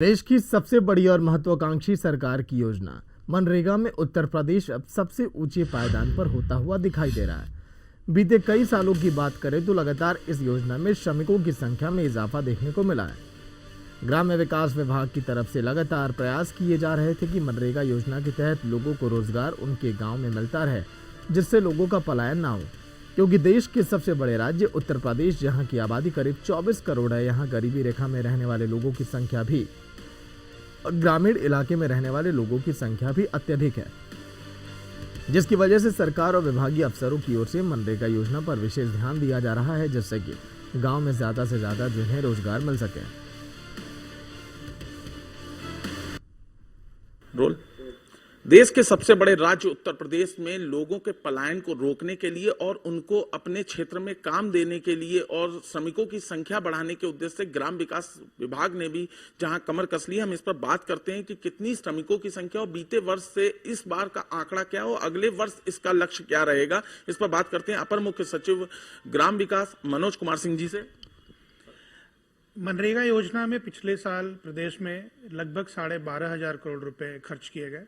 देश की सबसे बड़ी और महत्वाकांक्षी सरकार की योजना मनरेगा में उत्तर प्रदेश अब सबसे ऊंचे पायदान पर होता हुआ दिखाई दे रहा है। बीते कई सालों की बात करें तो लगातार इस योजना में श्रमिकों की संख्या में इजाफा देखने को मिला है। ग्राम्य विकास विभाग की तरफ से लगातार प्रयास किए जा रहे थे कि मनरेगा योजना के तहत लोगों को रोजगार उनके गांव में मिलता रहे, जिससे लोगों का पलायन ना हो। क्योंकि देश के सबसे बड़े राज्य उत्तर प्रदेश, जहां की आबादी करीब 24 करोड़ है, यहाँ गरीबी रेखा में रहने वाले लोगों की संख्या भी और ग्रामीण इलाके में रहने वाले लोगों की संख्या भी अत्यधिक है, जिसकी वजह से सरकार और विभागीय अफसरों की ओर से मनरेगा योजना पर विशेष ध्यान दिया जा रहा है, जिससे कि गांव में ज्यादा से ज्यादा जिन्हें रोजगार मिल सके। रोल देश के सबसे बड़े राज्य उत्तर प्रदेश में लोगों के पलायन को रोकने के लिए और उनको अपने क्षेत्र में काम देने के लिए और श्रमिकों की संख्या बढ़ाने के उद्देश्य से ग्राम विकास विभाग ने भी जहां कमर कस ली। हम इस पर बात करते हैं कि कितनी श्रमिकों की संख्या और बीते वर्ष से इस बार का आंकड़ा क्या हो, अगले वर्ष इसका लक्ष्य क्या रहेगा, इस पर बात करते हैं अपर मुख्य सचिव ग्राम विकास मनोज कुमार सिंह जी से। मनरेगा योजना में पिछले साल प्रदेश में लगभग 12,500 करोड़ रुपए खर्च किए गए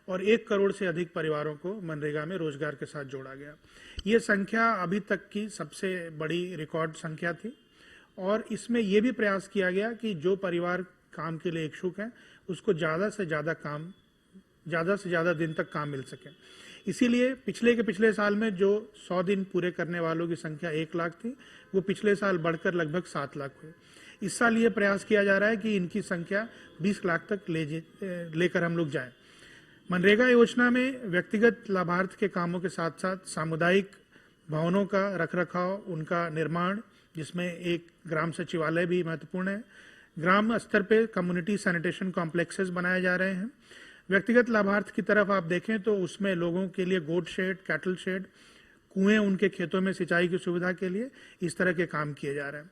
और 1 करोड़ से अधिक परिवारों को मनरेगा में रोजगार के साथ जोड़ा गया। ये संख्या अभी तक की सबसे बड़ी रिकॉर्ड संख्या थी और इसमें यह भी प्रयास किया गया कि जो परिवार काम के लिए इच्छुक है उसको ज़्यादा से ज़्यादा दिन तक काम मिल सके। इसीलिए पिछले साल में जो 100 दिन पूरे करने वालों की संख्या 1 लाख थी, वो पिछले साल बढ़कर लगभग 7 लाख हुई। इस साल ये प्रयास किया जा रहा है कि इनकी संख्या 20 लाख तक लेकर हम लोग जाएं। मनरेगा योजना में व्यक्तिगत लाभार्थ के कामों के साथ साथ सामुदायिक भवनों का रखरखाव, उनका निर्माण, जिसमें एक ग्राम सचिवालय भी महत्वपूर्ण है। ग्राम स्तर पे कम्युनिटी सैनिटेशन कॉम्प्लेक्सेस बनाए जा रहे हैं। व्यक्तिगत लाभार्थ की तरफ आप देखें तो उसमें लोगों के लिए गोट शेड, कैटल शेड, कुएं उनके खेतों में सिंचाई की सुविधा के लिए इस तरह के काम किए जा रहे हैं।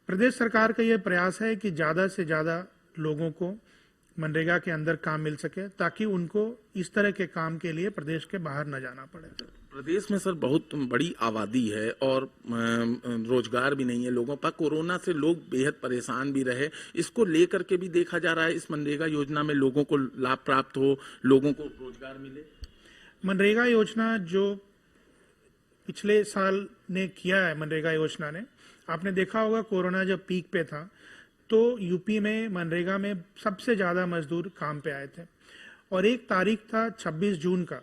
प्रदेश सरकार का यह प्रयास है कि ज़्यादा से ज़्यादा लोगों को मनरेगा के अंदर काम मिल सके, ताकि उनको इस तरह के काम के लिए प्रदेश के बाहर न जाना पड़े। प्रदेश में सर बहुत बड़ी आबादी है और रोजगार भी नहीं है लोगों पर। कोरोना से लोग बेहद परेशान भी रहे, इसको लेकर के भी देखा जा रहा है इस मनरेगा योजना में लोगों को लाभ प्राप्त हो, लोगों को रोजगार मिले। मनरेगा योजना जो पिछले साल ने किया है, मनरेगा योजना ने, आपने देखा होगा कोरोना जब पीक पे था तो यूपी में मनरेगा में सबसे ज़्यादा मजदूर काम पे आए थे और एक तारीख था 26 जून का,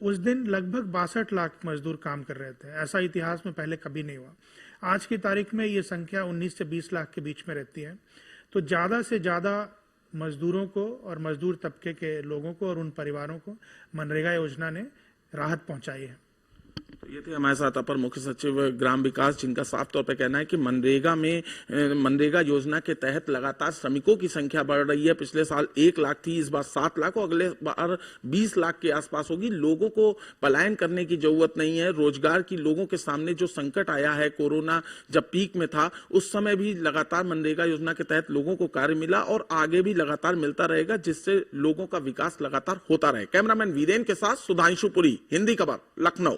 उस दिन लगभग 62 लाख मजदूर काम कर रहे थे। ऐसा इतिहास में पहले कभी नहीं हुआ। आज की तारीख में ये संख्या 19 से 20 लाख के बीच में रहती है। तो ज़्यादा से ज़्यादा मजदूरों को और मजदूर तबके के लोगों को और उन परिवारों को मनरेगा योजना ने राहत पहुँचाई है। तो ये थे हमारे साथ अपर मुख्य सचिव ग्राम विकास, जिनका साफ तौर पर कहना है कि मनरेगा योजना के तहत लगातार श्रमिकों की संख्या बढ़ रही है। पिछले साल 1 लाख थी, इस बार 7 लाख और अगले बार 20 लाख के आसपास होगी। लोगों को पलायन करने की जरूरत नहीं है। रोजगार की लोगों के सामने जो संकट आया है, कोरोना जब पीक में था उस समय भी लगातार मनरेगा योजना के तहत लोगों को कार्य मिला और आगे भी लगातार मिलता रहेगा, जिससे लोगों का विकास लगातार होता रहे। कैमरामैन वीरेन के साथ सुधांशु पुरी, हिंदी खबर, लखनऊ।